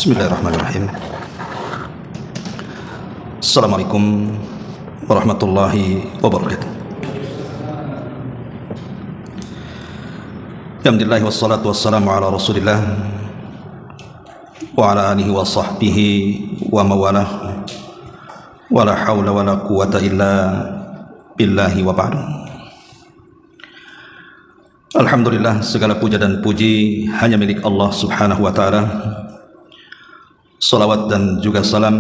Bismillahirrahmanirrahim. Assalamualaikum warahmatullahi wabarakatuh. Alhamdulillah wassalatu wassalamu ala rasulillah wa ala alihi wa sahbihi wa mawalah wa la hawla wa la quwata illa billahi wa ba'du. Alhamdulillah, segala puja dan puji hanya milik Allah subhanahu wa ta'ala. Salawat dan juga salam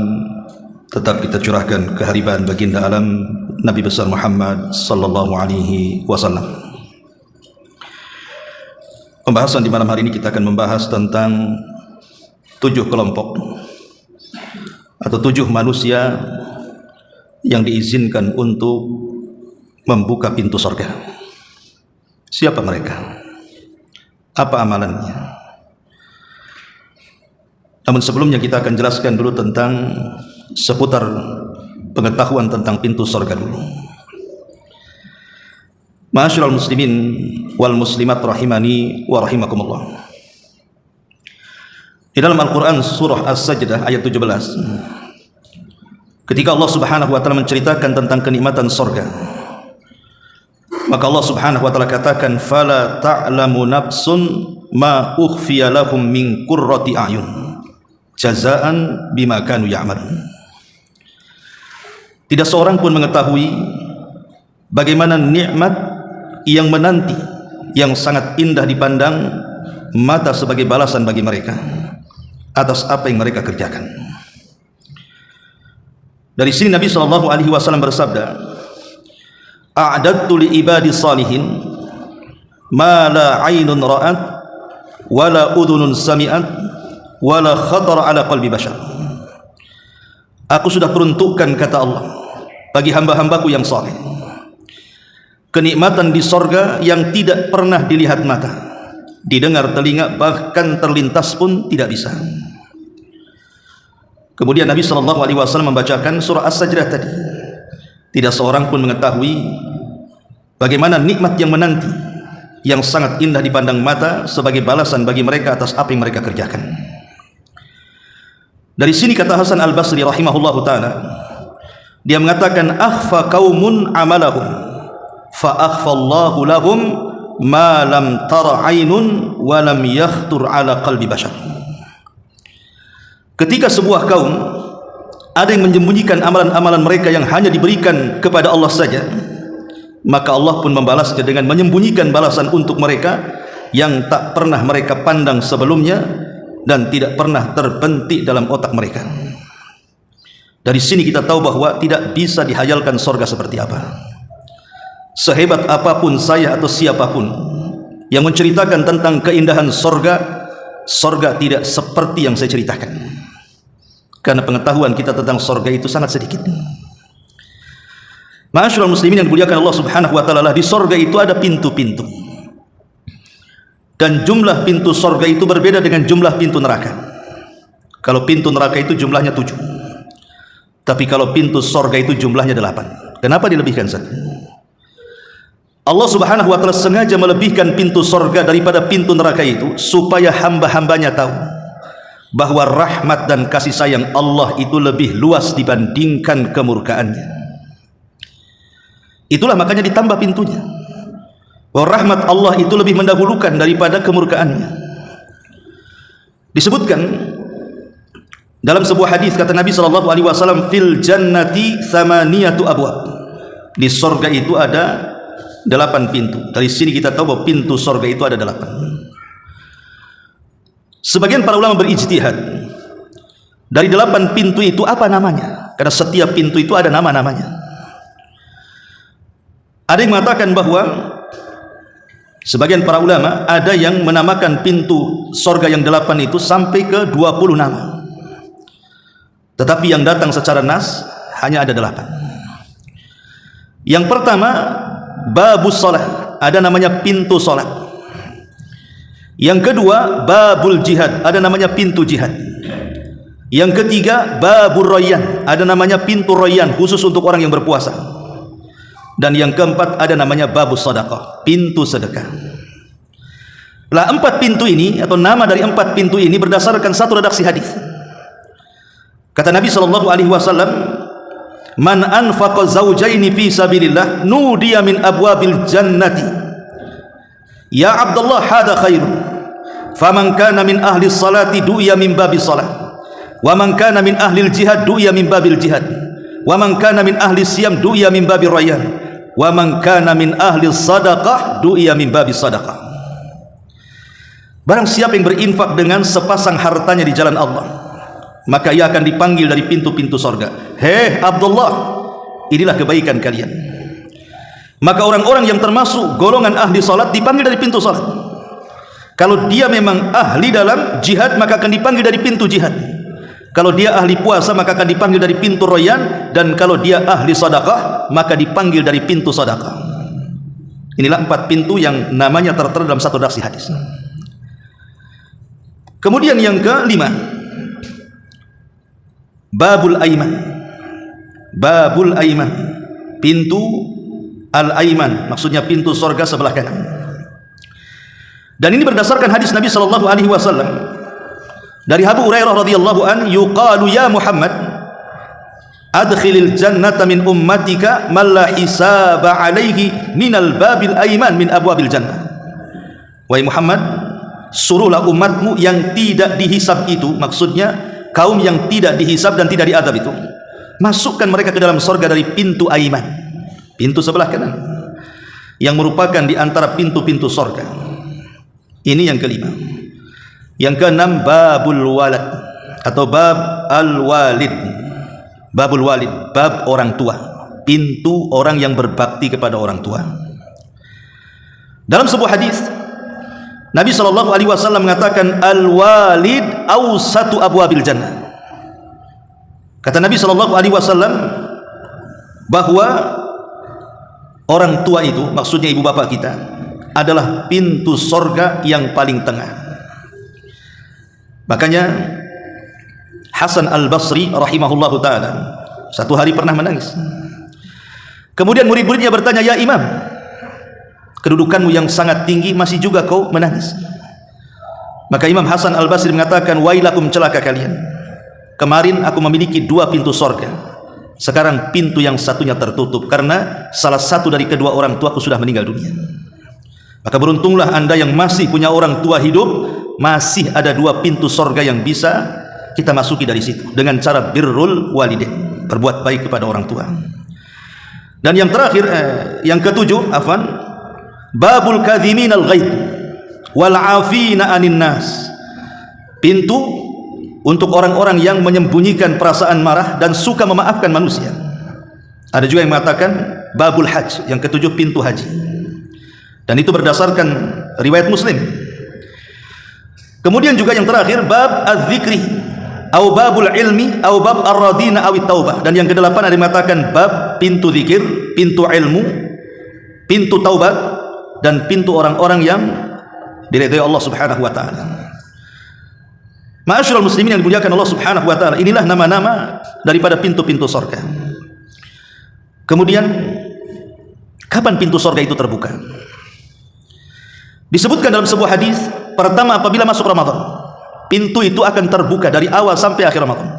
tetap kita curahkan kehadiran baginda alam Nabi besar Muhammad sallallahu alaihi wasallam. Pembahasan di malam hari ini kita akan membahas tentang 7 kelompok atau 7 manusia yang diizinkan untuk membuka pintu surga. Siapa mereka? Apa amalannya? Namun sebelumnya kita akan jelaskan dulu tentang seputar pengetahuan tentang pintu surga dulu. Ma'asyiral muslimin wal muslimat rahimani wa rahimakumullah. Di dalam Al-Quran surah As-Sajdah ayat 17, ketika Allah subhanahu wa ta'ala menceritakan tentang kenikmatan surga, maka Allah subhanahu wa ta'ala katakan, fala ta'lamu nafsun ma ukhfiya lahum min qurrati a'yun jazaan bima kanu ya'malun. Tidak seorang pun mengetahui bagaimana nikmat yang menanti, yang sangat indah dipandang mata sebagai balasan bagi mereka atas apa yang mereka kerjakan. Dari sini Nabi SAW bersabda, a'dadtu li ibadi salihin ma la aynun ra'at wa la udhunun sami'at wala khatara ala qalbi bashar. Aku sudah peruntukkan, kata Allah, bagi hamba-hambaku yang saleh, kenikmatan di sorga yang tidak pernah dilihat mata, didengar telinga, bahkan terlintas pun tidak bisa. Kemudian Nabi SAW membacakan surah As-Sajdah tadi. Tidak seorang pun mengetahui bagaimana nikmat yang menanti, yang sangat indah dipandang mata sebagai balasan bagi mereka atas apa yang mereka kerjakan. Dari sini kata Hasan Al-Basri rahimahullahu ta'ala, dia mengatakan, akhfa qaumun amalahum fa akhfallahu lahum ma lam tara aynun wa lam yakhtur ala qalbi bashar. Ketika sebuah kaum ada yang menyembunyikan amalan-amalan mereka yang hanya diberikan kepada Allah saja, maka Allah pun membalasnya dengan menyembunyikan balasan untuk mereka yang tak pernah mereka pandang sebelumnya dan tidak pernah terbentik dalam otak mereka. Dari sini kita tahu bahwa tidak bisa dihayalkan surga seperti apa. Sehebat apapun saya atau siapapun yang menceritakan tentang keindahan surga, surga tidak seperti yang saya ceritakan, karena pengetahuan kita tentang surga itu sangat sedikit. Ma'asyiral muslimin yang dimuliakan Allah subhanahu wa ta'ala, di surga itu ada pintu-pintu, dan jumlah pintu surga itu berbeda dengan jumlah pintu neraka. Kalau pintu neraka itu jumlahnya 7, tapi kalau pintu surga itu jumlahnya 8. Kenapa dilebihkan satu? Allah subhanahu wa ta'ala sengaja melebihkan pintu surga daripada pintu neraka itu supaya hamba-hambanya tahu bahwa rahmat dan kasih sayang Allah itu lebih luas dibandingkan kemurkaannya. Itulah makanya ditambah pintunya, bahwa rahmat Allah itu lebih mendahulukan daripada kemurkaannya. Disebutkan dalam sebuah hadis, kata Nabi SAW, fil jannati thamaniyatu abwab, di surga itu ada 8 pintu. Dari sini kita tahu bahwa pintu surga itu ada 8. Sebagian para ulama berijtihad, dari 8 pintu itu apa namanya, karena setiap pintu itu ada nama-namanya. Ada yang mengatakan bahwa sebagian para ulama ada yang menamakan pintu surga yang 8 itu sampai ke 20 nama, tetapi yang datang secara nas hanya ada 8. Yang pertama, babus salat, ada namanya pintu salat. Yang kedua, babul jihad, ada namanya pintu jihad. Yang ketiga, babur royan, ada namanya pintu royan khusus untuk orang yang berpuasa. Dan yang keempat ada namanya babus sedekah, pintu sedekah. Lah 4 pintu ini atau nama dari 4 pintu ini berdasarkan satu redaksi hadis. Kata Nabi sallallahu alaihi wasallam, "Man anfaqa zawjaini fi sabilillah nudiya min abwabil jannati. Ya Abdullah, hadha khairun. Faman kana min ahli salati du'iya min babis salah. Wa man kana min ahli jihad du'iya min babil jihad. Wa man kana min ahli siyam du'iya min babir rayyan. Wa man kana min ahli sadaqah du'iya min babis sadaqah." Barang siapa yang berinfak dengan sepasang hartanya di jalan Allah, maka ia akan dipanggil dari pintu-pintu sorga. Hei Abdullah, inilah kebaikan kalian. Maka orang-orang yang termasuk golongan ahli salat dipanggil dari pintu salat. Kalau dia memang ahli dalam jihad, maka akan dipanggil dari pintu jihad. Kalau dia ahli puasa, maka akan dipanggil dari pintu rayyan. Dan kalau dia ahli sedekah, maka dipanggil dari pintu sedekah. Inilah 4 pintu yang namanya tertera dalam satu redaksi hadis. Kemudian yang kelima, babul aiman. Babul aiman, pintu al-aiman, maksudnya pintu surga sebelah kanan. Dan ini berdasarkan hadis Nabi sallallahu alaihi wasallam dari Abu Hurairah radhiyallahu an, yuqalu ya Muhammad adkhilil jannata min ummatika man la hisaba alaihi minal babil aiman min abwabil jannah. Wahai Muhammad, suruhlah umatmu yang tidak dihisab itu, maksudnya kaum yang tidak dihisab dan tidak diadab itu, masukkan mereka ke dalam surga dari pintu aiman, pintu sebelah kanan, yang merupakan di antara pintu-pintu surga. Ini yang kelima. Yang keenam, babul walad atau bab al-walid. Babul walid, bab orang tua, pintu orang yang berbakti kepada orang tua. Dalam sebuah hadis, Nabi sallallahu alaihi wasallam mengatakan, al-walid awsatu abwabil jannah. Kata Nabi sallallahu alaihi wasallam bahwa orang tua itu, maksudnya ibu bapak kita, adalah pintu sorga yang paling tengah. Makanya Hasan al-Basri rahimahullahu ta'ala satu hari pernah menangis. Kemudian murid-muridnya bertanya, ya imam, kedudukanmu yang sangat tinggi masih juga kau menangis? Maka Imam Hasan al-Basri mengatakan, wailakum, celaka kalian. Kemarin aku memiliki 2 pintu sorga, sekarang pintu yang satunya tertutup karena salah satu dari kedua orang tuaku sudah meninggal dunia. Maka beruntunglah anda yang masih punya orang tua hidup, masih ada 2 pintu sorga yang bisa kita masuki dari situ dengan cara birrul walidain, berbuat baik kepada orang tua. Dan yang terakhir, yang ketujuh, babul kadhimin al-ghaib wal afina anin nas, pintu untuk orang-orang yang menyembunyikan perasaan marah dan suka memaafkan manusia. Ada juga yang mengatakan babul hajj, yang ketujuh pintu haji. Dan itu berdasarkan riwayat Muslim. Kemudian juga yang terakhir, bab az-zikri au babul ilmi au bab ar-radina awit taubah. Dan yang kedelapan ada yang mengatakan bab pintu zikir, pintu ilmu, pintu taubat, dan pintu orang-orang yang diridhai Allah Subhanahu wa taala. Ma'asyiral muslimin yang dimuliakan Allah Subhanahu wa taala, inilah nama-nama daripada pintu-pintu surga. Kemudian kapan pintu surga itu terbuka? Disebutkan dalam sebuah hadis, pertama apabila masuk Ramadan, pintu itu akan terbuka dari awal sampai akhir Ramadan.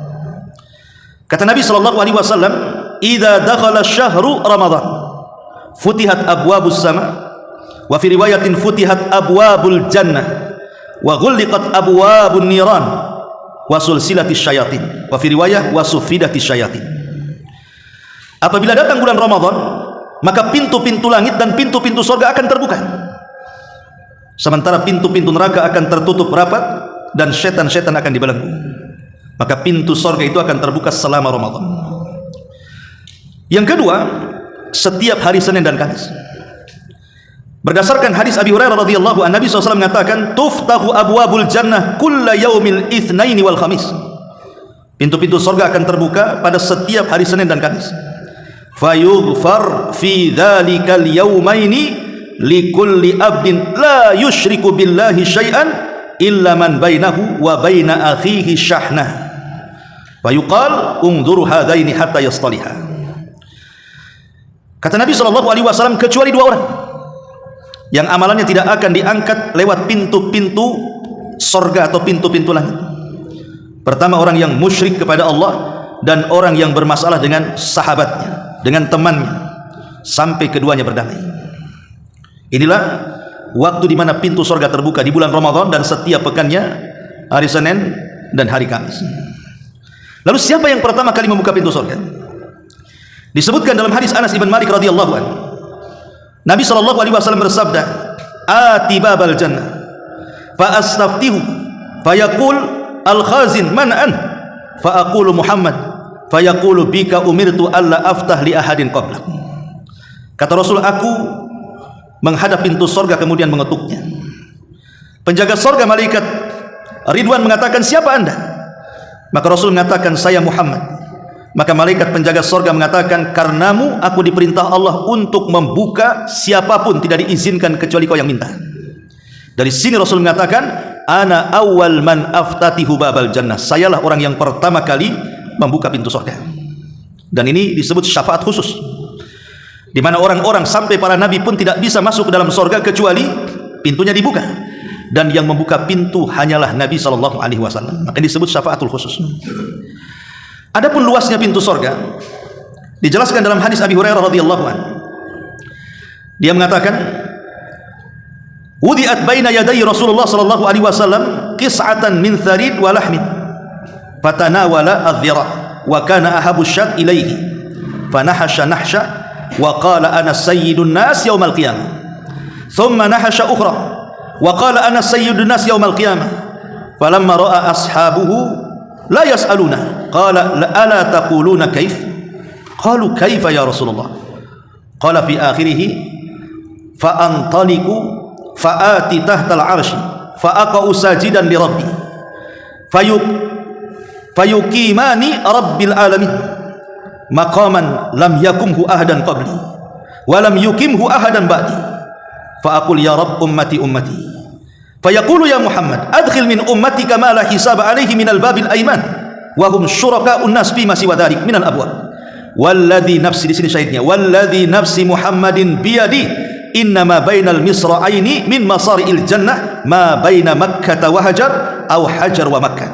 Kata Nabi sallallahu alaihi wasallam, "Idza dakhala syahru Ramadan, futihat abwabus sama, wa fi riwayatin futihat abwabul jannah, wa ghulliqat abwabun niran, wa sulsilatis syayatin, wa fi riwayah wa sufidatis syayatin." Apabila datang bulan Ramadan, maka pintu-pintu langit dan pintu-pintu surga akan terbuka. Sementara pintu-pintu neraka akan tertutup rapat dan setan-setan akan dibelenggu. Maka pintu surga itu akan terbuka selama Ramadan. Yang kedua, setiap hari Senin dan Kamis. Berdasarkan hadis Abi Hurairah radhiyallahu anhu, Nabi SAW mengatakan, tuftahu abwabul jannah kulla yaumil itsnaini wal khamis. Pintu-pintu surga akan terbuka pada setiap hari Senin dan Kamis. Fayughfar fi dzalikal yaumaini likulli abdin la yusyriku billahi syai'an illa man bainahu wa baina akhihi syahnah, fa yuqal unzuru hadaini hatta yastaliha. Kata Nabi SAW, kecuali 2 orang yang amalannya tidak akan diangkat lewat pintu-pintu surga atau pintu-pintu langit. Pertama, orang yang musyrik kepada Allah dan orang yang bermasalah dengan sahabatnya, dengan temannya, sampai keduanya berdamai. Inilah waktu di mana pintu surga terbuka di bulan Ramadan dan setiap pekannya, hari Senin dan hari Kamis. Lalu siapa yang pertama kali membuka pintu surga? Disebutkan dalam hadis Anas ibn Malik radhiyallahu anhu, Nabi SAW bersabda, "Ati babal jannah fa astaftihu fayaqul al-khazin man an fa aqulu Muhammad fa yaqulu bika umirtu alla aftah li ahadin qablak." Kata Rasul, aku menghadap pintu surga kemudian mengetuknya. Penjaga surga malaikat Ridwan mengatakan, "Siapa Anda?" Maka Rasul mengatakan, "Saya Muhammad." Maka malaikat penjaga surga mengatakan, "Karenamu aku diperintah Allah untuk membuka siapapun, tidak diizinkan kecuali kau yang minta." Dari sini Rasul mengatakan, "Ana awwal man aftatihu babal jannah." Sayalah orang yang pertama kali membuka pintu surga. Dan ini disebut syafaat khusus, di mana orang-orang sampai para nabi pun tidak bisa masuk ke dalam surga kecuali pintunya dibuka. Dan yang membuka pintu hanyalah Nabi SAW. Maka ini disebut syafaatul khusus. Adapun luasnya pintu surga dijelaskan dalam hadis Abi Hurairah radhiyallahu anhu. Dia mengatakan, "Wudi'at baina yaday Rasulullah sallallahu alaihi wasallam qis'atan min tharid wa lahmin fatanawala adh-dhira wa kana ahabu syat ilaihi fanahasha nahsha wa qala ana sayyidun nas yaumal qiyamah thumma nahasha ukhra wa qala ana sayyidun nas yaumal qiyamah falamma ra'a ashabuhu la yas'aluna qala ala taquluna kaif qalu kaifa ya Rasulullah qala fi akhirih fa antaliqu fa ati tahtal arsy fa aqa'u sajidan li rabbi fayuqimani rabbil alamin maqaman lam yakumhu ahadan qabli wa lam yuqimhu ahadan ba'di fa aqul ya rabb ummati ummati fayaqulu ya Muhammad adkhil min ummatika ma la hisaba alaihi minal babil aiman wa hum syuraka'un nas fi ma siwa dzalik minal abwab walladzi nafsi, di sini syahidnya, walladzi nafsi Muhammadin biyadi innama bainal misra'aini min masari'il jannah ma baina Makkah wa Hajar aw Hajar wa Makkah.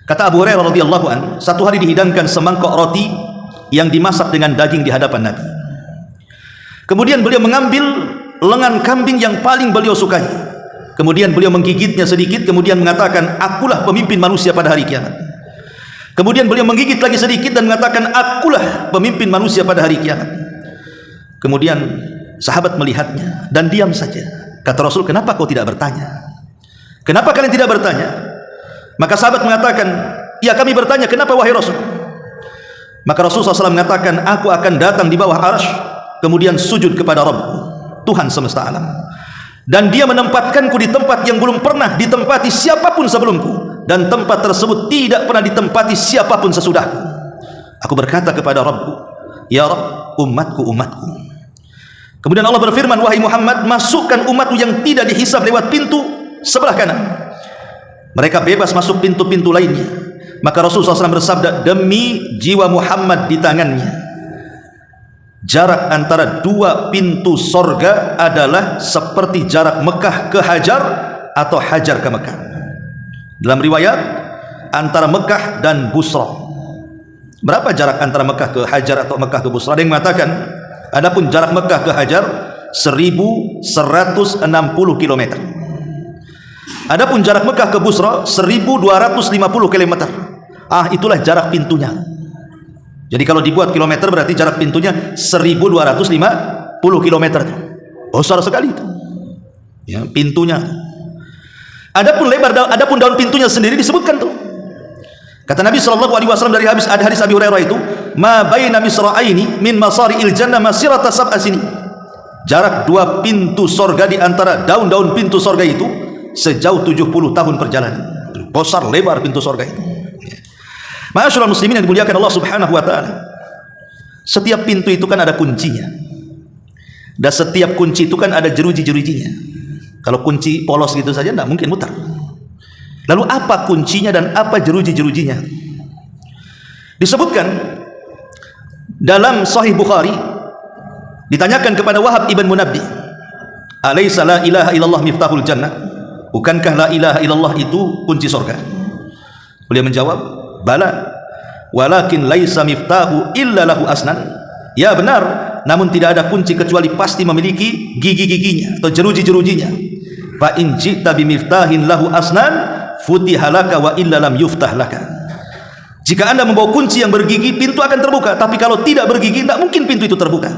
Kata Abu Hurairah radhiyallahu an, satu hari dihidangkan semangkok roti yang dimasak dengan daging di hadapan Nabi. Kemudian beliau mengambil lengan kambing yang paling beliau sukai. Kemudian beliau menggigitnya sedikit, kemudian mengatakan, "Akulah pemimpin manusia pada hari kiamat." Kemudian beliau menggigit lagi sedikit dan mengatakan, "Akulah pemimpin manusia pada hari kiamat." Kemudian sahabat melihatnya dan diam saja. Kata Rasul, "Kenapa kau tidak bertanya? Kenapa kalian tidak bertanya?" Maka sahabat mengatakan, "Ya kami bertanya, kenapa wahai Rasul?" Maka Rasul SAW mengatakan, "Aku akan datang di bawah arsy, kemudian sujud kepada Rabbku, Tuhan semesta alam, dan dia menempatkanku di tempat yang belum pernah ditempati siapapun sebelumku, dan tempat tersebut tidak pernah ditempati siapapun sesudahku. Aku berkata kepada Rabbku, ya Rabb, umatku, umatku." Kemudian Allah berfirman, "Wahai Muhammad, masukkan umatmu yang tidak dihisab lewat pintu sebelah kanan. Mereka bebas masuk pintu-pintu lainnya." Maka Rasulullah SAW bersabda, "Demi jiwa Muhammad di tangannya, jarak antara dua pintu sorga adalah seperti jarak Mekah ke Hajar atau Hajar ke Mekah." Dalam riwayat, antara Mekah dan Busra. Berapa jarak antara Mekah ke Hajar atau Mekah ke Busra? Ada yang mengatakan, adapun jarak Mekah ke Hajar 1160 km. Adapun jarak Mekah ke Busra 1250 km. Itulah jarak pintunya. Jadi kalau dibuat kilometer berarti jarak pintunya 1250 km. Besar sekali itu. Ya, pintunya. Adapun lebar, adapun daun pintunya sendiri disebutkan tuh. Kata Nabi SAW dari hadis Abi Hurairah itu, "Ma baina misra'aini min masari'il jannah masirata sab'a sinin." Jarak dua pintu sorga di antara daun-daun pintu sorga itu sejauh 70 tahun perjalanan. Besar lebar pintu sorga itu. Ma'asyiral muslimin yang dimuliakan Allah Subhanahu wa taala. Setiap pintu itu kan ada kuncinya. Dan setiap kunci itu kan ada jeruji-jerujinya. Kalau kunci polos gitu saja tidak mungkin mutar. Lalu apa kuncinya dan apa jeruji-jerujinya? Disebutkan dalam Sahih Bukhari, ditanyakan kepada Wahab ibn Munabbih, "Alaysa la ilaha illallah miftahul jannah?" Bukankah la ilaha illallah itu kunci surga? Beliau menjawab, "Bala." walakin laisa miftahu illa lahu asnan. Ya benar, namun tidak ada kunci kecuali pasti memiliki gigi-giginya atau jeruji-jerujinya. Fa in ji'ta bimiftahin lahu asnan futihalaka wa illa lam yuftah laka. Jika anda membawa kunci yang bergigi, pintu akan terbuka. Tapi kalau tidak bergigi, tidak mungkin pintu itu terbuka.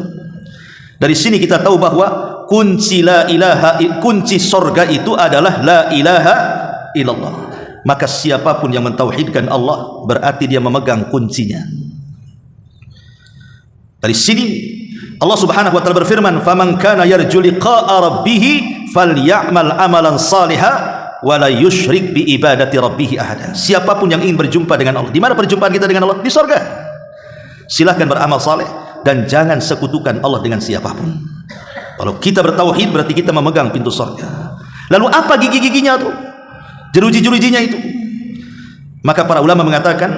Dari sini kita tahu bahwa kunci kunci sorga itu adalah la ilaha illallah. Maka siapapun yang mentauhidkan Allah berarti dia memegang kuncinya. Dari sini Allah Subhanahu wa taala berfirman, "Faman kana yarju liqa'a rabbih falyamal amalan salihah wa la yusyrik bi ibadati rabbih ahada." Siapapun yang ingin berjumpa dengan Allah, di mana perjumpaan kita dengan Allah? Di surga. Silahkan beramal saleh dan jangan sekutukan Allah dengan siapapun. Kalau kita bertauhid berarti kita memegang pintu surga. Lalu apa gigi-giginya itu? Jeruji-jerujinya itu? Maka para ulama mengatakan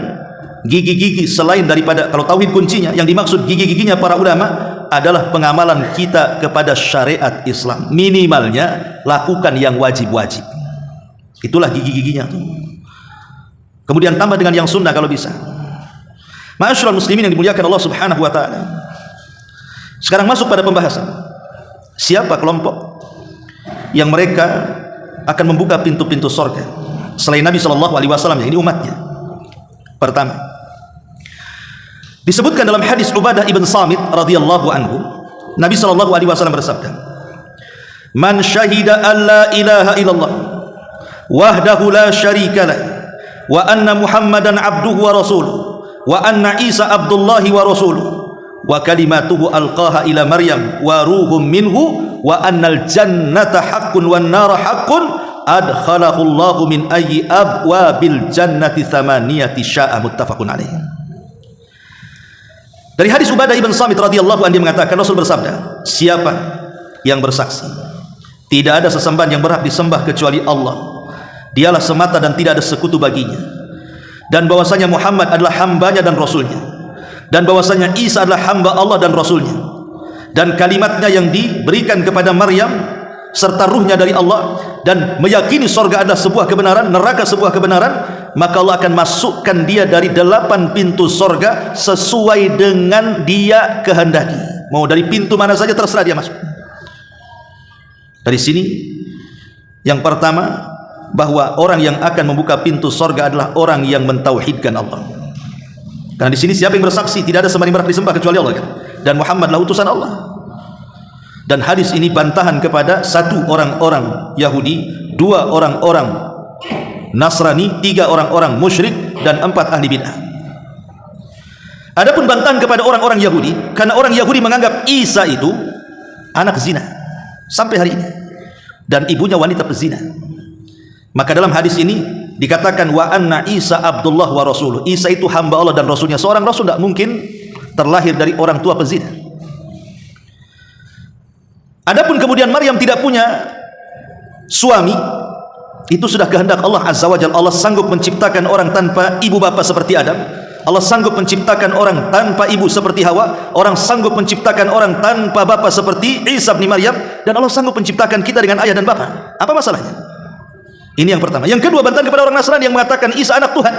gigi-gigi selain daripada, kalau tauhid kuncinya, yang dimaksud gigi-giginya para ulama adalah pengamalan kita kepada syariat Islam. Minimalnya lakukan yang wajib-wajib. Itulah gigi-giginya. Kemudian tambah dengan yang sunnah kalau bisa. Ma'asyiral muslimin yang dimuliakan Allah Subhanahu wa taala. Sekarang masuk pada pembahasan. Siapa kelompok yang mereka akan membuka pintu-pintu surga selain Nabi sallallahu alaihi wasallam, yang ini umatnya? Pertama, disebutkan dalam hadis Ubadah ibn Samit radhiyallahu anhu, Nabi sallallahu alaihi wasallam bersabda, "Man syahida an la ilaha illallah wahdahu la syarika lah wa anna Muhammadan abduhu wa rasuluhu wa anna Isa abdullahi wa rasuluhu wa kalimatuhu alqaha ila Maryam wa ruhum minhu wa annal jannata haqqun wan nara haqqun adkhalahu Allahu min ayyi abwabil jannati thamaniyati sya'a." Muttafaqun alaih. Dari hadis Ubadah ibn Samit radhiyallahu anhu, dia mengatakan, Rasul bersabda, siapa yang bersaksi tidak ada sesembahan yang berhak disembah kecuali Allah, dialah semata dan tidak ada sekutu baginya, dan bahwasanya Muhammad adalah hambanya dan rasulnya, dan bahwasanya Isa adalah hamba Allah dan rasulnya, dan kalimatnya yang diberikan kepada Maryam serta ruhnya dari Allah, dan meyakini surga adalah sebuah kebenaran, neraka sebuah kebenaran, maka Allah akan masukkan dia dari 8 pintu surga sesuai dengan dia kehendaki. Mau dari pintu mana saja terserah dia masuk. Dari sini yang pertama, bahwa orang yang akan membuka pintu surga adalah orang yang mentauhidkan Allah. Karena di sini siapa yang bersaksi tidak ada sembahan yang berhak disembah kecuali Allah, kan? Dan Muhammadlah utusan Allah. Dan hadis ini bantahan kepada 1 orang-orang Yahudi, 2 orang-orang Nasrani, 3 orang-orang musyrik, dan 4 ahli bid'ah. Adapun bantahan kepada orang-orang Yahudi, karena orang Yahudi menganggap Isa itu anak zina sampai hari ini, dan ibunya wanita pezina. Maka dalam hadis ini dikatakan wa anna Isa abdullah wa rasuluh. Isa itu hamba Allah dan rasulnya. Seorang rasul tidak mungkin terlahir dari orang tua pezina. Adapun kemudian Maryam tidak punya suami, itu sudah kehendak Allah Azza wa Jalla. Allah sanggup menciptakan orang tanpa ibu bapa seperti Adam. Allah sanggup menciptakan orang tanpa ibu seperti Hawa. Orang sanggup menciptakan orang tanpa bapa seperti Isa bin Maryam. Dan Allah sanggup menciptakan kita dengan ayah dan bapa. Apa masalahnya? Ini yang pertama. Yang kedua, bantahan kepada orang Nasrani yang mengatakan Isa anak Tuhan.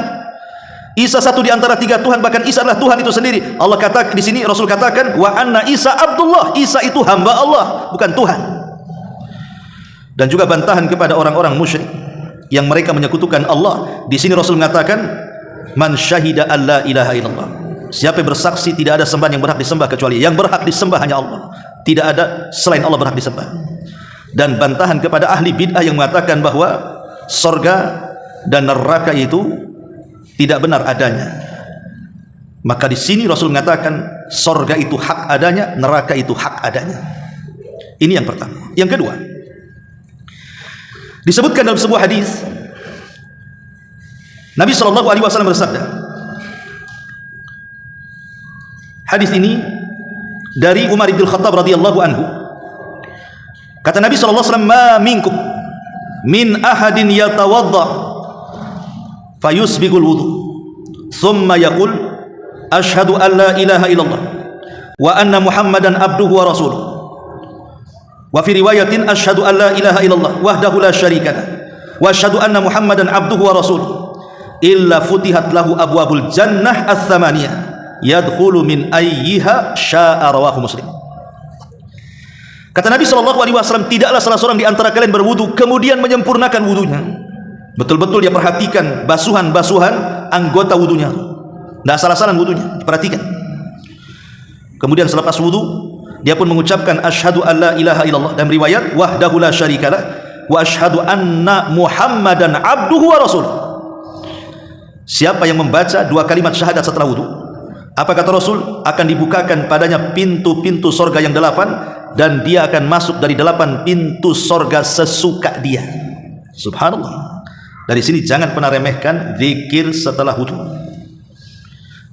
Isa satu di antara 3 Tuhan, bahkan Isa adalah Tuhan itu sendiri. Allah kata di sini, Rasul katakan wa anna Isa abdullah. Isa itu hamba Allah, bukan Tuhan. Dan juga bantahan kepada orang-orang musyrik yang mereka menyekutukan Allah. Di sini Rasul mengatakan man syahida alla ilaha illallah. Siapa yang bersaksi tidak ada sembahan yang berhak disembah kecuali yang berhak disembah hanya Allah. Tidak ada selain Allah berhak disembah. Dan bantahan kepada ahli bid'ah yang mengatakan bahwa surga dan neraka itu tidak benar adanya. Maka di sini Rasul mengatakan surga itu hak adanya, neraka itu hak adanya. Ini yang pertama. Yang kedua, disebutkan dalam sebuah hadis Nabi sallallahu alaihi wasallam bersabda. Hadis ini dari Umar bin Khattab radhiyallahu anhu. Kata Nabi sallallahu alaihi wasallam, "Ma minkum min ahadin yatawadda fayusbighul wudu thumma yaqul asyhadu an la ilaha illallah wa anna Muhammadan abduhu wa rasuluh wa fi riwayatin asyhadu an la ilaha illallah wahdahu la syarika lah wa asyhadu anna Muhammadan abduhu wa rasuluh illa futihat lahu abwabul jannah ats-tsamaniyah yadkhulu min ayyiha syaa, rawahu Muslim. Kata Nabi SAW, tidaklah salah seorang di antara kalian berwudu kemudian menyempurnakan wudunya. Betul-betul dia perhatikan basuhan-basuhan anggota wudunya. Tidak salah-salah wudunya, perhatikan. Kemudian selepas wudu, dia pun mengucapkan asyhadu an la ilaha illallah, dan riwayat wahdahu la syarikalah wa asyhadu anna Muhammadan abduhu wa rasuluh. Siapa yang membaca 2 kalimat syahadat setelah wudu, apa kata Rasul? Akan dibukakan padanya pintu-pintu sorga yang 8, dan dia akan masuk dari 8 pintu sorga sesuka dia. Subhanallah. Dari sini jangan pernah remehkan zikir setelah wudu,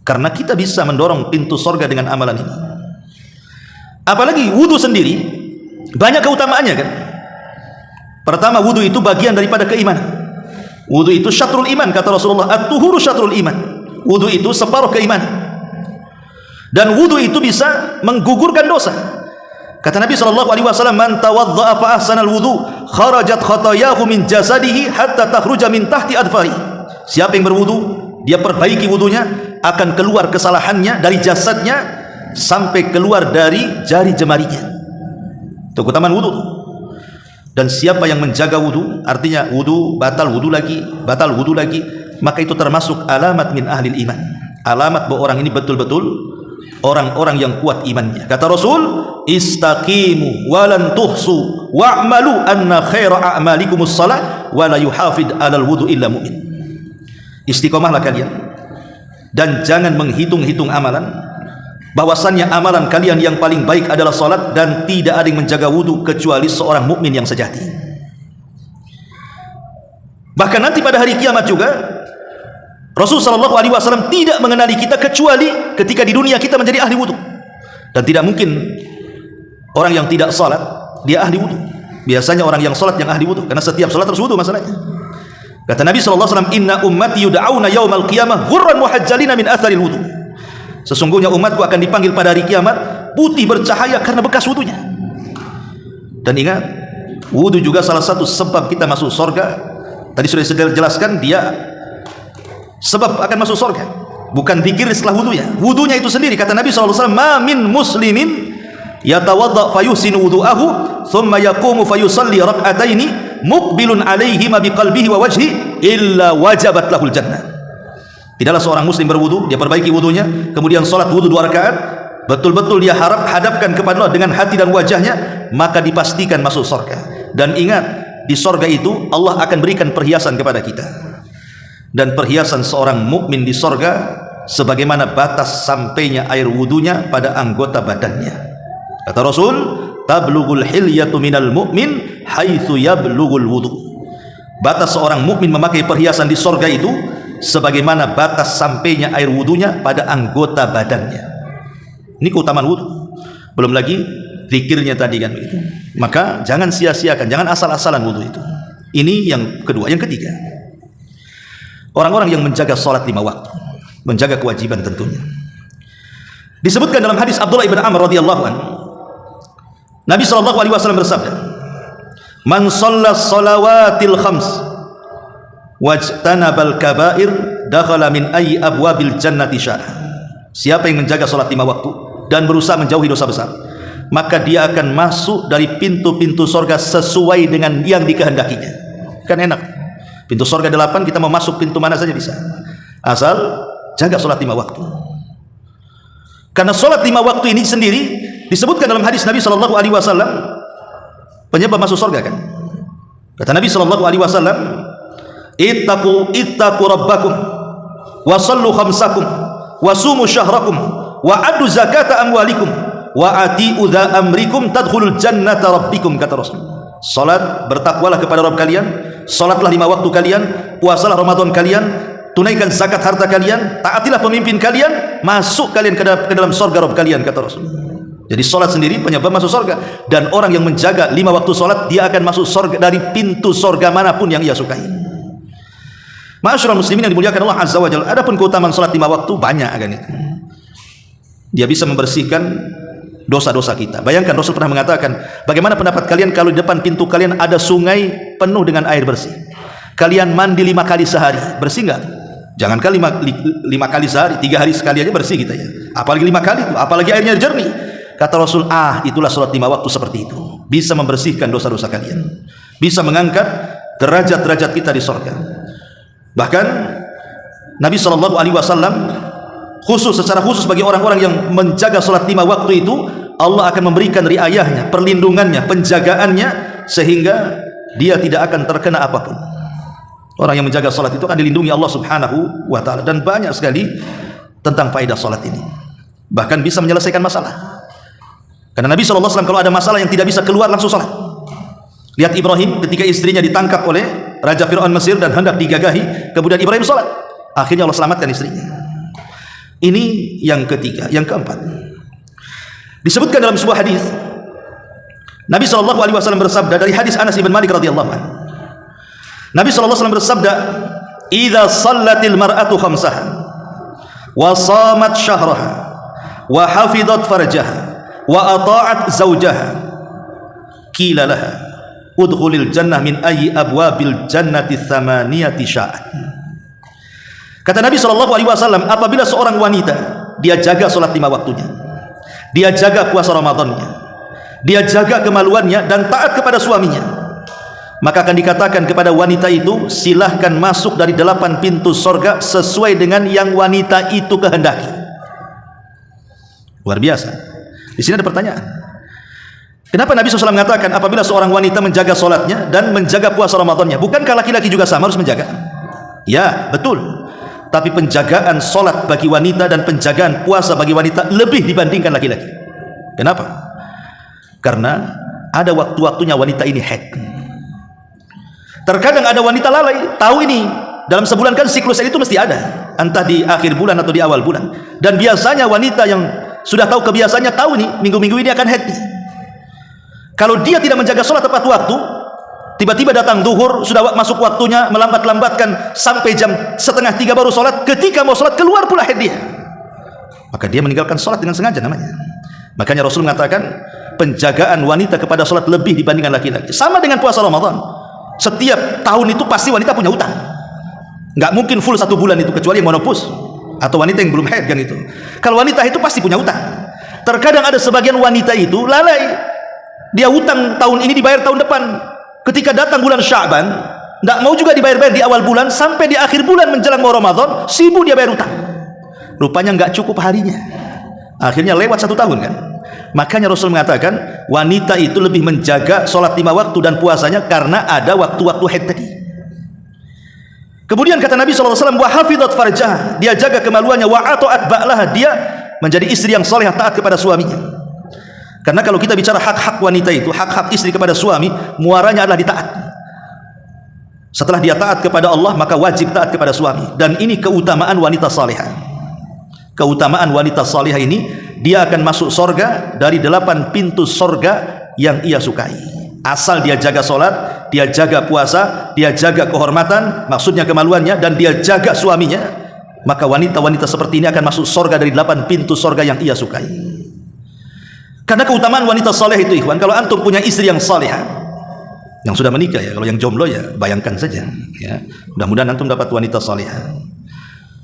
karena kita bisa mendorong pintu sorga dengan amalan ini. Apalagi wudu sendiri banyak keutamaannya kan. Pertama, wudu itu bagian daripada keimanan. Wudu itu syatrul iman, kata Rasulullah, at-tuhuru syatrul iman. Wudu itu separuh keimanan. Dan wudu itu bisa menggugurkan dosa. Kata Nabi SAW, man tawadda'a fa ahsanal wudu kharajat khatayahu min jasadihi hatta takhruja min tahti adfari. Siapa yang berwudu, dia perbaiki wudunya, akan keluar kesalahannya dari jasadnya sampai keluar dari jari jemarinya. Itu keutamaan wudu. Dan siapa yang menjaga wudu, artinya wudu batal, wudu lagi, batal, wudu lagi, maka itu termasuk alamat min ahlil iman. Alamat bahwa orang ini betul-betul orang-orang yang kuat imannya. Kata Rasul, istaqimu walan tuhsu wa'malu anna khaira a'malikumus salat wa la yuhafid 'alal wudu illa mu'min. Istiqomahlah kalian dan jangan menghitung-hitung amalan, bahwasannya amalan kalian yang paling baik adalah salat, dan tidak ada yang menjaga wudu kecuali seorang mukmin yang sejati. Bahkan nanti pada hari kiamat juga Rasulullah SAW tidak mengenali kita kecuali ketika di dunia kita menjadi ahli wudu. Dan tidak mungkin orang yang tidak salat dia ahli wudu. Biasanya orang yang salat yang ahli wudu, karena setiap salat harus wudu masalahnya. Kata Nabi SAW, inna ummati yud'auna yaumal qiyamah ghurran muhajjalina min atharil wudu. Sesungguhnya umatku akan dipanggil pada hari kiamat putih bercahaya karena bekas wudunya. Dan ingat, wudu juga salah satu sebab kita masuk surga. Tadi sudah saya jelaskan, dia sebab akan masuk surga, bukan zikir setelah wudunya. Wudunya itu sendiri, kata Nabi SAW, ma min muslimin yatawadda fayuhsinu wudu'ahu thumma yaqumu fayusalli rak'ataini muqbilun alaihi ma biqalbihi wa wajhi illa wajabat lahul jannah. Tidaklah seorang muslim berwudu, dia perbaiki wudunya, kemudian salat wudu 2 rakaat, betul-betul dia hadapkan kepada Allah dengan hati dan wajahnya, maka dipastikan masuk surga. Dan ingat, di surga itu Allah akan berikan perhiasan kepada kita. Dan perhiasan seorang mukmin di sorga sebagaimana batas sampainya air wudunya pada anggota badannya. Kata Rasul, tablughul hilyatu minal mu'min haitsu yablughul wudu. Batas seorang mukmin memakai perhiasan di sorga itu sebagaimana batas sampainya air wudunya pada anggota badannya. Ini keutamaan wudu. Belum lagi zikirnya tadi kan begitu. Maka jangan sia-siakan, jangan asal-asalan wudu itu. Ini yang kedua. Yang ketiga, orang-orang yang menjaga salat 5 waktu, menjaga kewajiban tentunya. Disebutkan dalam hadis Abdullah ibn Amr radhiyallahu anhu, Nabi SAW bersabda, man shallas salawatil khams wajtanabal kabair dakhala min ayyi abwabil jannati sya'a. Siapa yang menjaga salat 5 waktu dan berusaha menjauhi dosa besar, maka dia akan masuk dari pintu-pintu surga sesuai dengan yang dikehendakinya. Kan enak, pintu surga 8, kita mau masuk pintu mana saja bisa, asal jaga salat 5 waktu. Karena salat 5 waktu ini sendiri disebutkan dalam hadis Nabi SAW penyebab masuk surga kan. Kata Nabi SAW, ittaqu rabbakum wa sallu khamsakum wa sumu syahrakum wa addu zakata amwalikum wa ati'u dha amrikum tadkhulul jannata rabbikum. Kata Rasul, salat, bertakwalah kepada Rabb kalian, salatlah 5 waktu kalian, puasalah Ramadan kalian, tunaikan zakat harta kalian, taatilah pemimpin kalian, masuk kalian ke dalam surga Rabb kalian, kata Rasul. Jadi salat sendiri penyebab masuk surga, dan orang yang menjaga 5 waktu salat, dia akan masuk surga dari pintu surga manapun yang ia sukai. Ma'asyiral muslimin yang dimuliakan Allah Azza wa Jalla, adapun keutamaan salat 5 waktu banyak kan itu. Dia bisa membersihkan dosa-dosa kita. Bayangkan Rasul pernah mengatakan, bagaimana pendapat kalian kalau di depan pintu kalian ada sungai penuh dengan air bersih? Kalian mandi 5 kali sehari, bersih enggak? Jangankan lima kali sehari, 3 hari sekali aja bersih kita ya. Apalagi 5 kali itu, apalagi airnya jernih. Kata Rasul, itulah sholat 5 waktu seperti itu. Bisa membersihkan dosa-dosa kalian. Bisa mengangkat derajat-derajat kita di surga. Bahkan Nabi SAW secara khusus bagi orang-orang yang menjaga sholat 5 waktu itu, Allah akan memberikan riayahnya, perlindungannya, penjagaannya, sehingga dia tidak akan terkena apapun. Orang yang menjaga salat itu akan dilindungi Allah Subhanahu wa ta'ala. Dan banyak sekali tentang faedah salat ini, bahkan bisa menyelesaikan masalah. Karena Nabi SAW kalau ada masalah yang tidak bisa keluar, langsung salat. Lihat Ibrahim ketika istrinya ditangkap oleh Raja Fir'aun Mesir dan hendak digagahi, kemudian Ibrahim salat, akhirnya Allah selamatkan istrinya. Ini yang ketiga. Yang keempat, disebutkan dalam sebuah hadis, Nabi SAW bersabda dari hadis Anas bin Malik radhiyallahu anhu. Nabi SAW bersabda, "Idza shallatil mar'atu khamsaha wa shamat syahraha wa hafizat farjaha wa ata'at zawjaha, qila laha udkhulil jannah min ayyi abwabil jannati tsamaniyati sya'at." Kata Nabi SAW, apabila seorang wanita dia jaga salat 5 waktunya, dia jaga puasa Ramadannya, dia jaga kemaluannya dan taat kepada suaminya, maka akan dikatakan kepada wanita itu, silahkan masuk dari 8 pintu sorga sesuai dengan yang wanita itu kehendaki. Luar biasa. Di sini ada pertanyaan, kenapa Nabi SAW mengatakan apabila seorang wanita menjaga solatnya dan menjaga puasa Ramadannya? Bukankah laki-laki juga sama harus menjaga? Ya, betul. Tapi penjagaan solat bagi wanita dan penjagaan puasa bagi wanita lebih dibandingkan laki-laki. Kenapa? Karena ada waktu-waktunya wanita ini haid. Terkadang ada wanita lalai, tahu ini dalam sebulan kan siklus itu mesti ada, entah di akhir bulan atau di awal bulan. Dan biasanya wanita yang sudah tahu kebiasaannya tahu nih minggu-minggu ini akan haid. Kalau dia tidak menjaga sholat tepat waktu, tiba-tiba datang zuhur, sudah masuk waktunya, melambat-lambatkan sampai jam 2:30 baru sholat, ketika mau sholat keluar pula haid dia, maka dia meninggalkan sholat dengan sengaja namanya. Makanya Rasul mengatakan penjagaan wanita kepada sholat lebih dibandingkan laki-laki. Sama dengan puasa Ramadan. Setiap tahun itu pasti wanita punya utang, nggak mungkin full 1 bulan itu, kecuali yang monopause atau wanita yang belum haid kan itu. Kalau wanita itu pasti punya utang. Terkadang ada sebagian wanita itu lalai, dia utang tahun ini dibayar tahun depan. Ketika datang bulan Sya'ban, nggak mau juga dibayar-bayar di awal bulan, sampai di akhir bulan menjelang mau Ramadan sibuk dia bayar utang. Rupanya nggak cukup harinya, akhirnya lewat 1 tahun kan. Makanya Rasul mengatakan wanita itu lebih menjaga sholat 5 waktu dan puasanya karena ada waktu-waktu haid tadi. Kemudian kata Nabi SAW, wa hafizat farjah, dia jaga kemaluannya, wa ata'at ba'laha, dia menjadi istri yang soleh taat kepada suaminya. Karena kalau kita bicara hak-hak wanita itu, hak-hak istri kepada suami, muaranya adalah ditaat. Setelah dia taat kepada Allah, maka wajib taat kepada suami. Dan ini keutamaan wanita salihah. Keutamaan wanita salihah ini, dia akan masuk sorga dari 8 pintu sorga yang ia sukai. Asal dia jaga solat, dia jaga puasa, dia jaga kehormatan, maksudnya kemaluannya, dan dia jaga suaminya, maka wanita-wanita seperti ini akan masuk sorga dari 8 pintu sorga yang ia sukai. Karena keutamaan wanita saleh itu, ikhwan, kalau antum punya istri yang salihah, yang sudah menikah ya, kalau yang jomblo ya bayangkan saja ya. Mudah-mudahan antum dapat wanita salihah.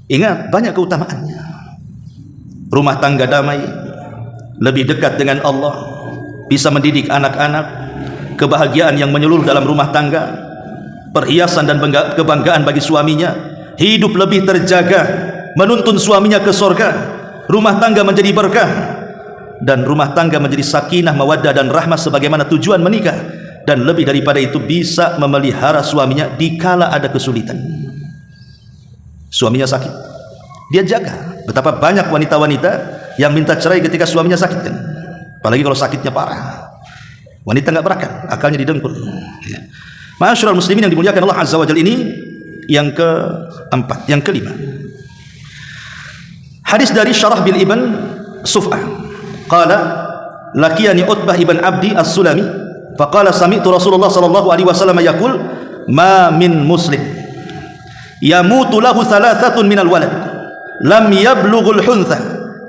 Ingat, banyak keutamaannya. Rumah tangga damai, lebih dekat dengan Allah, bisa mendidik anak-anak, kebahagiaan yang menyeluruh dalam rumah tangga, perhiasan dan kebanggaan bagi suaminya, hidup lebih terjaga, menuntun suaminya ke surga, rumah tangga menjadi berkah, dan rumah tangga menjadi sakinah, mawaddah dan rahmah sebagaimana tujuan menikah. Dan lebih daripada itu, bisa memelihara suaminya dikala ada kesulitan. Suaminya sakit, dia jaga. Betapa banyak wanita-wanita yang minta cerai ketika suaminya sakit kan? Apalagi kalau sakitnya parah, wanita nggak berakal, akalnya didengkul ya. Ma'asyiral muslimin yang dimuliakan Allah Azza wa Jalla, ini yang keempat. Yang kelima, hadis dari Syarah bin Ibn Suf'ah, qala laqiyani Utbah ibn Abdi as-Sulami faqala sami'tu Rasulullah sallallahu alaihi wasallam yaqul ma min muslim yamutu lahu thalathatun minal walad lam yablughul huntha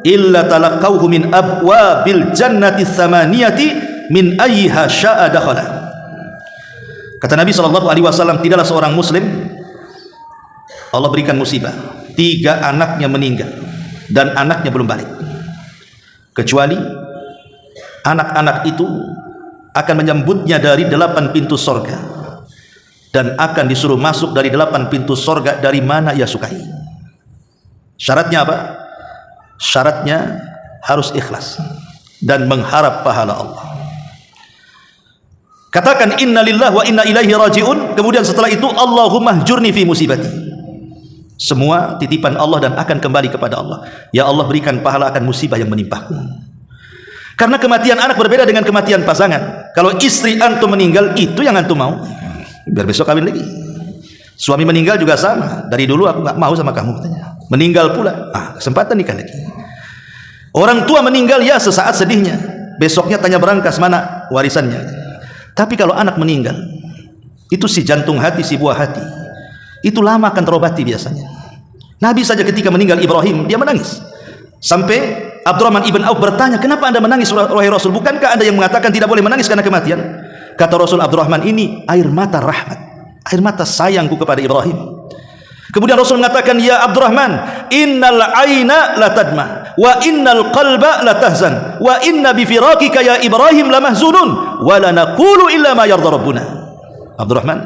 illa talaqawhu min abwabil jannati tsamaniyati min ayyiha sya'a dakhala. Kata Nabi SAW, tidaklah seorang muslim Allah berikan musibah, 3 anaknya meninggal dan anaknya belum balik, kecuali anak-anak itu akan menyambutnya dari 8 pintu sorga dan akan disuruh masuk dari 8 pintu sorga dari mana ia sukai. Syaratnya apa? Syaratnya harus ikhlas dan mengharap pahala Allah. Katakan inna lillahi wa inna ilaihi raji'un, kemudian setelah itu Allahumma hjurni fi musibati. Semua titipan Allah dan akan kembali kepada Allah. Ya Allah, berikan pahala akan musibah yang menimpaku. Karena kematian anak berbeda dengan kematian pasangan. Kalau istri antum meninggal, itu yang antum mau, biar besok kawin lagi. Suami meninggal juga sama, dari dulu aku gak mau sama kamu katanya, meninggal pula, kesempatan nikah lagi. Orang tua meninggal, ya sesaat sedihnya, besoknya tanya berangkas mana warisannya. Tapi kalau anak meninggal, itu si jantung hati, si buah hati, itu lama akan terobati biasanya. Nabi saja ketika meninggal Ibrahim, dia menangis. Sampai Abdurrahman ibn Auf bertanya, kenapa anda menangis wahai Rasul? Bukankah anda yang mengatakan tidak boleh menangis karena kematian? Kata Rasul, Abdurrahman ini air mata rahmat, air mata sayangku kepada Ibrahim. Kemudian Rasul mengatakan, ya Abdurrahman, innal aina la tadma wa innal qalba la tahzan wa inna bi firaqika ya Ibrahim la mahzunun wa la naqulu illa ma yarda rabbuna. Abdurrahman,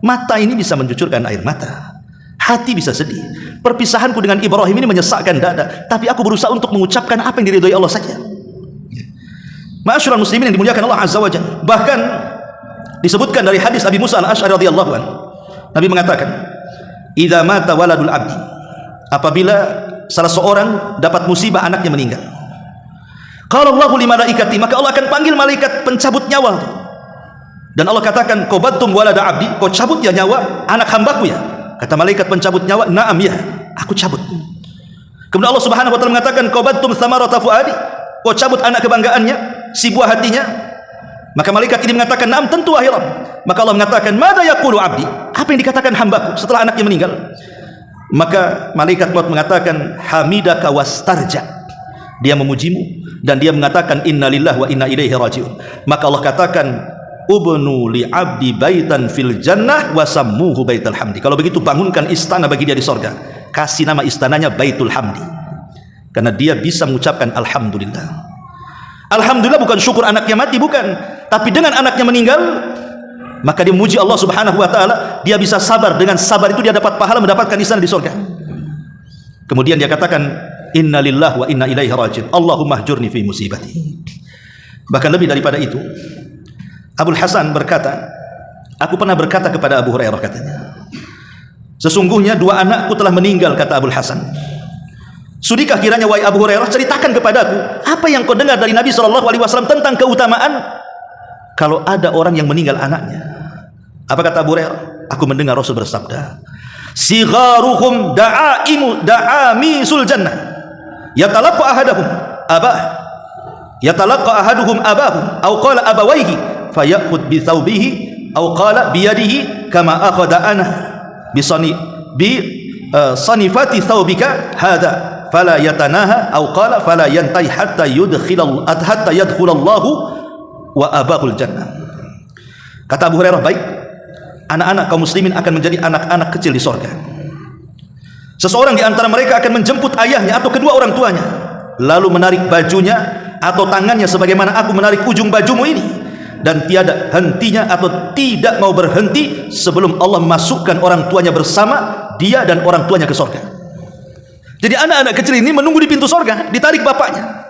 mata ini bisa mencucurkan air mata, hati bisa sedih. Perpisahanku dengan Ibrahim ini menyesakkan dada, tapi aku berusaha untuk mengucapkan apa yang diridhoi Allah saja. Ma'asyiral muslimin yang dimuliakan Allah azza wajalla. Bahkan disebutkan dari hadis Abi Musa al-Asy'ari radhiyallahu anhu, Nabi mengatakan, idza mata waladul abdi, apabila salah seorang dapat musibah anaknya meninggal, qala Allahu li malaikati, maka Allah akan panggil malaikat pencabut nyawa, dan Allah katakan, qabattum walada abdi, kau cabut ya nyawa anak hambaku ya? Kata malaikat pencabut nyawa, na'am ya, aku cabut. Kemudian Allah Subhanahu wa taala mengatakan, qabattum thamarata fuadi, kau cabut anak kebanggaannya, si buah hatinya. Maka malaikat ini mengatakan, na'am, tentu wahai Rabb. Maka Allah mengatakan, madza yaqulu abdi, apa yang dikatakan hambaku setelah anaknya meninggal? Maka malaikat maut mengatakan, hamidaka wastarja, dia memujimu dan dia mengatakan inna lillahi wa inna ilaihi raji'un. Maka Allah katakan, ubnu li abdi baitan fil jannah wa sammuhu baitul hamdi. Kalau begitu bangunkan istana bagi dia di sorga, kasih nama istananya Baitul Hamdi, karena dia bisa mengucapkan alhamdulillah. Alhamdulillah bukan syukur anaknya mati, bukan, tapi dengan anaknya meninggal, maka dia memuji Allah Subhanahu wa taala, dia bisa sabar, dengan sabar itu dia dapat pahala mendapatkan istana di sorga. Kemudian dia katakan inna lillahi wa inna ilaihi raji'un, Allahumma hjurni fi musibati. Bahkan lebih daripada itu, Abul Hasan berkata, aku pernah berkata kepada Abu Hurairah, katanya, sesungguhnya 2 anakku telah meninggal, kata Abul Hasan. Sudikah kiranya wahai Abu Hurairah, ceritakan kepadaku apa yang kau dengar dari Nabi SAW tentang keutamaan kalau ada orang yang meninggal anaknya. Apa kata Abu Hurairah? Aku mendengar Rasul bersabda, sigharuhum da'amisul jannah yatalaqqa ahaduhum abahum aw qala abawayhi fayakhud bi thawbihi aw qala bi yadihi kama akhadha ana bi sanifati thawbika hadha fala yatanaha aw qala fala yantahi hatta yadkhulallahu wa abahul jannah. Kata Abu Hurairah, baik, anak-anak kaum muslimin akan menjadi anak-anak kecil di sorga. Seseorang di antara mereka akan menjemput ayahnya atau kedua orang tuanya, lalu menarik bajunya atau tangannya sebagaimana aku menarik ujung bajumu ini, dan tiada hentinya atau tidak mau berhenti sebelum Allah masukkan orang tuanya bersama dia dan orang tuanya ke sorga. Jadi anak-anak kecil ini menunggu di pintu sorga, ditarik bapaknya,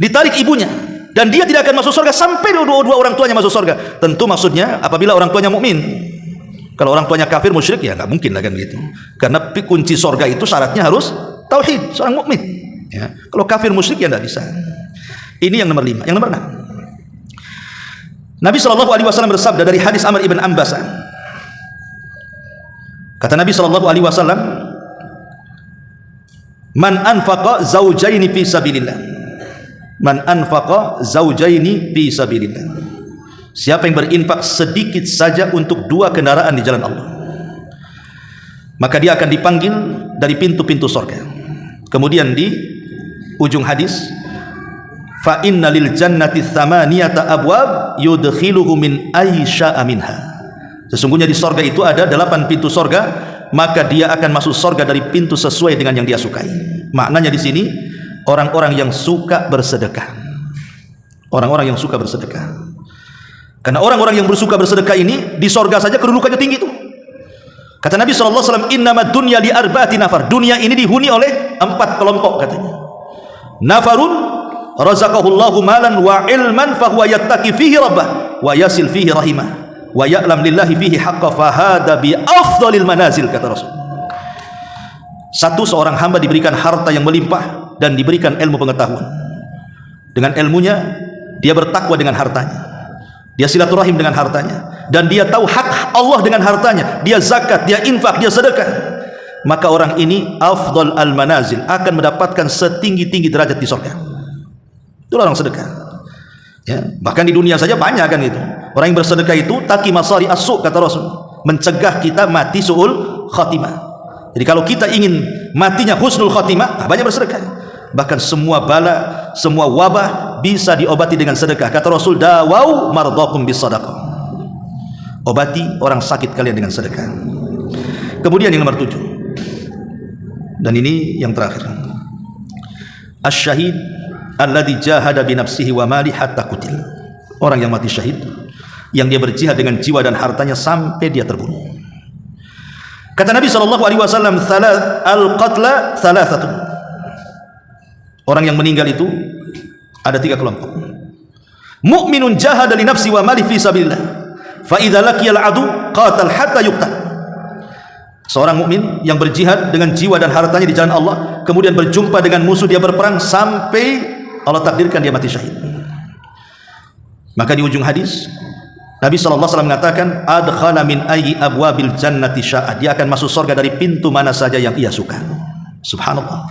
ditarik ibunya, dan dia tidak akan masuk sorga sampai dua orang tuanya masuk sorga. Tentu maksudnya apabila orang tuanya mukmin. Kalau orang tuanya kafir musyrik, ya nggak mungkin lah kan gitu. Karena kunci sorga itu syaratnya harus tauhid, seorang mukmin. Ya. Kalau kafir musyrik ya nggak bisa. Ini yang nomor 5. Yang nomor 6, Nabi SAW bersabda dari hadis Amr ibn Ambasa. Kata Nabi SAW, man anfaqa zawjaini fi sabilillah, man anfaqa zawjaini fi sabilillah, siapa yang berinfak sedikit saja untuk 2 kendaraan di jalan Allah, maka dia akan dipanggil dari pintu-pintu surga. Kemudian di ujung hadis, fa inna lil jannati thamaniyata abwab yudkhiluhu min aysya'a minha, sesungguhnya di surga itu ada 8 pintu surga, maka dia akan masuk surga dari pintu sesuai dengan yang dia sukai. Maknanya di sini orang-orang yang suka bersedekah. Orang-orang yang suka bersedekah. Karena orang-orang yang bersuka bersedekah ini di surga saja kedudukannya tinggi tuh. Kata Nabi SAW, innamad dunya li arba'ati nafar. Dunia ini dihuni oleh 4 kelompok katanya. Nafarun razaqahullahu malan wa ilman fahuwa yattaqi fihi rabbah wa yasil fihi rahimah wa ya'lam lillahi fihi haqqa fahada bi afdalil manazil, kata Rasul. Satu, seorang hamba diberikan harta yang melimpah dan diberikan ilmu pengetahuan. Dengan ilmunya dia bertakwa dengan hartanya, dia silaturahim dengan hartanya, dan dia tahu hak Allah dengan hartanya, dia zakat, dia infak, dia sedekah. Maka orang ini afdal al manazil, akan mendapatkan setinggi-tinggi derajat di surga. Itulah orang sedekah ya. Bahkan di dunia saja banyak kan itu. Orang yang bersedekah itu taki masari as-su', kata Rasul, mencegah kita mati su'ul khatimah. Jadi kalau kita ingin matinya husnul khatimah, banyak bersedekah. Bahkan semua bala, semua wabah bisa diobati dengan sedekah. Kata Rasul, dawau mardakum bis sadaqah. Obati orang sakit kalian dengan sedekah. Kemudian yang nomor 7, dan ini yang terakhir, asy-syahid alladzi jahada bi nafsihi wa mali hatta qutil. Orang yang mati syahid, yang dia berjihad dengan jiwa dan hartanya sampai dia terbunuh. Kata Nabi SAW, al-qatla thalathatun. Orang yang meninggal itu ada 3 kelompok. Mu'minun jahada li nafsi wa mali fi sabilillah fa idza laqiyal adu qatal hatta yuqtal. Seorang mukmin yang berjihad dengan jiwa dan hartanya di jalan Allah, kemudian berjumpa dengan musuh, dia berperang sampai Allah takdirkan dia mati syahid. Maka di ujung hadis Nabi SAW mengatakan, adkhala min ayyi abwabil jannati sya'a. Dia akan masuk surga dari pintu mana saja yang ia suka. Subhanallah.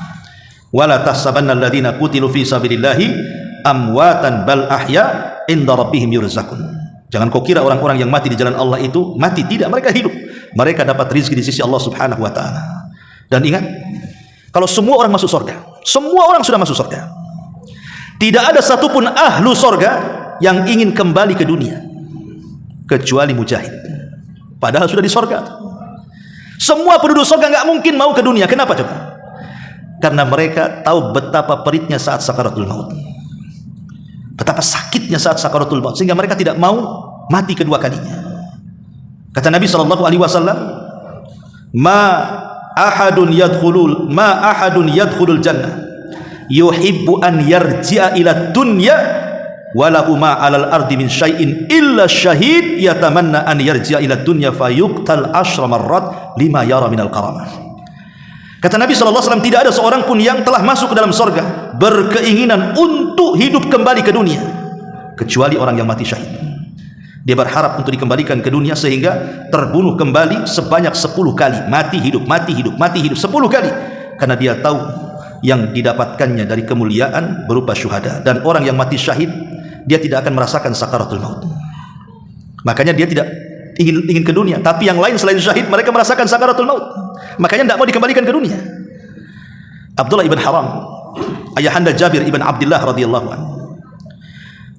Wala tahsabanna alladziina qutilu fi sabilillahi amwatan bal ahya inda rabbihim yurzaqun. Jangan kau kira orang-orang yang mati di jalan Allah itu mati, tidak, mereka hidup. Mereka dapat rezeki di sisi Allah Subhanahu wa taala. Dan ingat, kalau semua orang masuk surga, semua orang sudah masuk surga, tidak ada satupun ahlu surga yang ingin kembali ke dunia kecuali mujahid. Padahal sudah di surga. Semua penduduk surga nggak mungkin mau ke dunia. Kenapa coba? Karena mereka tahu betapa peritnya saat sakaratul maut, betapa sakitnya saat sakaratul maut, sehingga mereka tidak mau mati kedua kalinya. Kata Nabi SAW, ma ahadun yadkhulul jannah yuhibbu an yarji'a ila dunya walahu ma 'alal ardi min syai'in illa syahid yatamanna an yarji'a ila dunya fayuqtal 10 marrat lima yara minal karamah. Kata Nabi SAW, tidak ada seorang pun yang telah masuk ke dalam surga berkeinginan untuk hidup kembali ke dunia kecuali orang yang mati syahid. Dia berharap untuk dikembalikan ke dunia sehingga terbunuh kembali sebanyak 10 kali, mati hidup, mati hidup, mati hidup 10 kali, karena dia tahu yang didapatkannya dari kemuliaan berupa syuhada. Dan orang yang mati syahid, dia tidak akan merasakan sakaratul maut. Makanya dia tidak ingin ke dunia. Tapi yang lain selain syahid, mereka merasakan sakaratul maut. Makanya tidak mau dikembalikan ke dunia. Abdullah ibn Haram, ayahanda Jabir ibn Abdullah radhiyallahu anhu,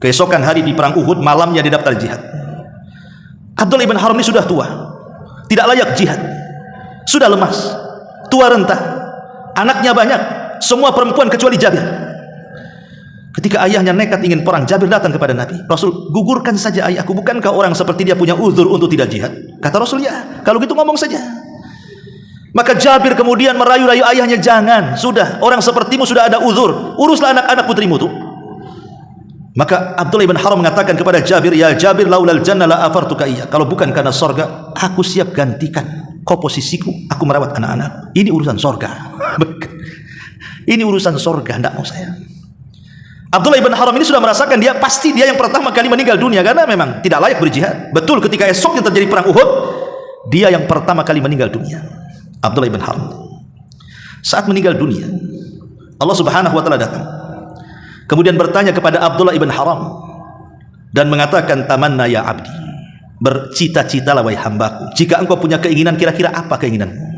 keesokan hari di perang Uhud, malamnya dia daftar jihad. Abdullah ibn Haram ini sudah tua, tidak layak jihad, sudah lemas, tua renta, anaknya banyak, semua perempuan kecuali Jabir. Ketika ayahnya nekat ingin perang, Jabir datang kepada Nabi. Rasul, gugurkan saja ayahku, bukankah orang seperti dia punya uzur untuk tidak jihad? Kata Rasul, ya, kalau gitu ngomong saja. Maka Jabir kemudian merayu-rayu ayahnya, jangan, sudah, orang sepertimu sudah ada uzur, uruslah anak-anak putrimu tuh. Maka Abdullah ibn Haram mengatakan kepada Jabir, ya Jabir, laulal jannah la afartuka iya. Kalau bukan karena sorga, aku siap gantikan kau posisiku, aku merawat anak-anak. Ini urusan sorga. Ini urusan sorga, tidak mau saya. Abdullah ibn Haram ini sudah merasakan pasti dia yang pertama kali meninggal dunia karena memang tidak layak berjihad. Betul, ketika esoknya terjadi perang Uhud, dia yang pertama kali meninggal dunia. Abdullah ibn Haram saat meninggal dunia, Allah Subhanahu wa taala datang kemudian bertanya kepada Abdullah ibn Haram dan mengatakan, tamanna ya abdi, bercita-citalah wahai hambaku, jika engkau punya keinginan, kira-kira apa keinginanmu?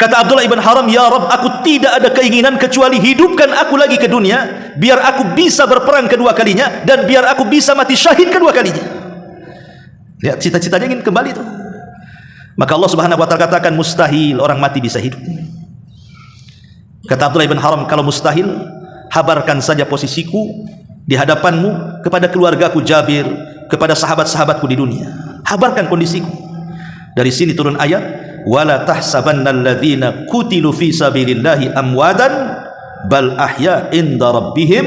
Kata Abdullah ibn Haram, ya Rabb, aku tidak ada keinginan kecuali hidupkan aku lagi ke dunia, biar aku bisa berperang kedua kalinya, dan biar aku bisa mati syahid kedua kalinya. Lihat, cita-citanya ingin kembali itu. Maka Allah Subhanahu wa taala katakan mustahil orang mati bisa hidup. Kata Abdullah bin Haram, kalau mustahil, habarkan saja posisiku di hadapanmu kepada keluargaku Jabir, kepada sahabat-sahabatku di dunia. Habarkan kondisiku. Dari sini turun ayat, wala tahsabannal ladzina qutilu fi sabilillahi amwadan bal ahya inda rabbihim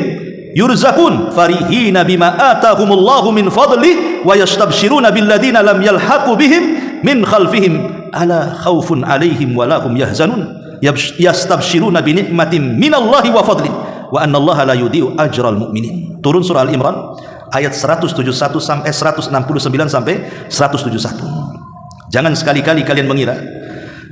yurzaqun farihina bima atahumullahu min fadli wa yastabshiruna bil ladzina lam yalhaqu bihim min khalfihim ala khaufun alaihim wa lahum yahzanun yastabshiruna bi ni'matin minallahi wa fadlin wa annallaha la yudhi'u ajral mu'minin. Turun surah Al-Imran ayat 171 sampai 169 sampai 171. Jangan sekali-kali kalian mengira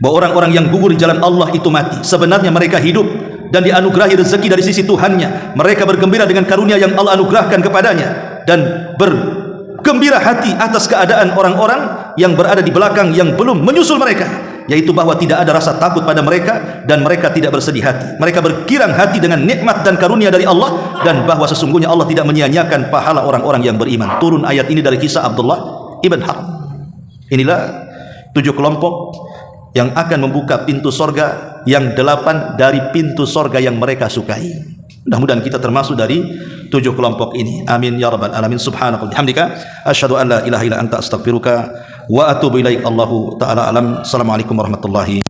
bahwa orang-orang yang gugur di jalan Allah itu mati. Sebenarnya mereka hidup dan dianugerahi rezeki dari sisi Tuhannya. Mereka bergembira dengan karunia yang Allah anugerahkan kepadanya dan bergembira hati atas keadaan orang-orang yang berada di belakang yang belum menyusul mereka, yaitu bahwa tidak ada rasa takut pada mereka dan mereka tidak bersedih hati. Mereka bergirang hati dengan nikmat dan karunia dari Allah, dan bahwa sesungguhnya Allah tidak menyia-nyiakan pahala orang-orang yang beriman. Turun ayat ini dari kisah Abdullah ibn Haram. Inilah 7 kelompok yang akan membuka pintu sorga, yang 8 dari pintu sorga yang mereka sukai. Mudah-mudahan kita termasuk dari 7 kelompok ini. Amin ya rabbal alamin. Subhanaka wa bihamdika asyhadu an la ilaha illa anta astaghfiruka wa atubu ilaik. Allahu taala alam. Assalamualaikum warahmatullahi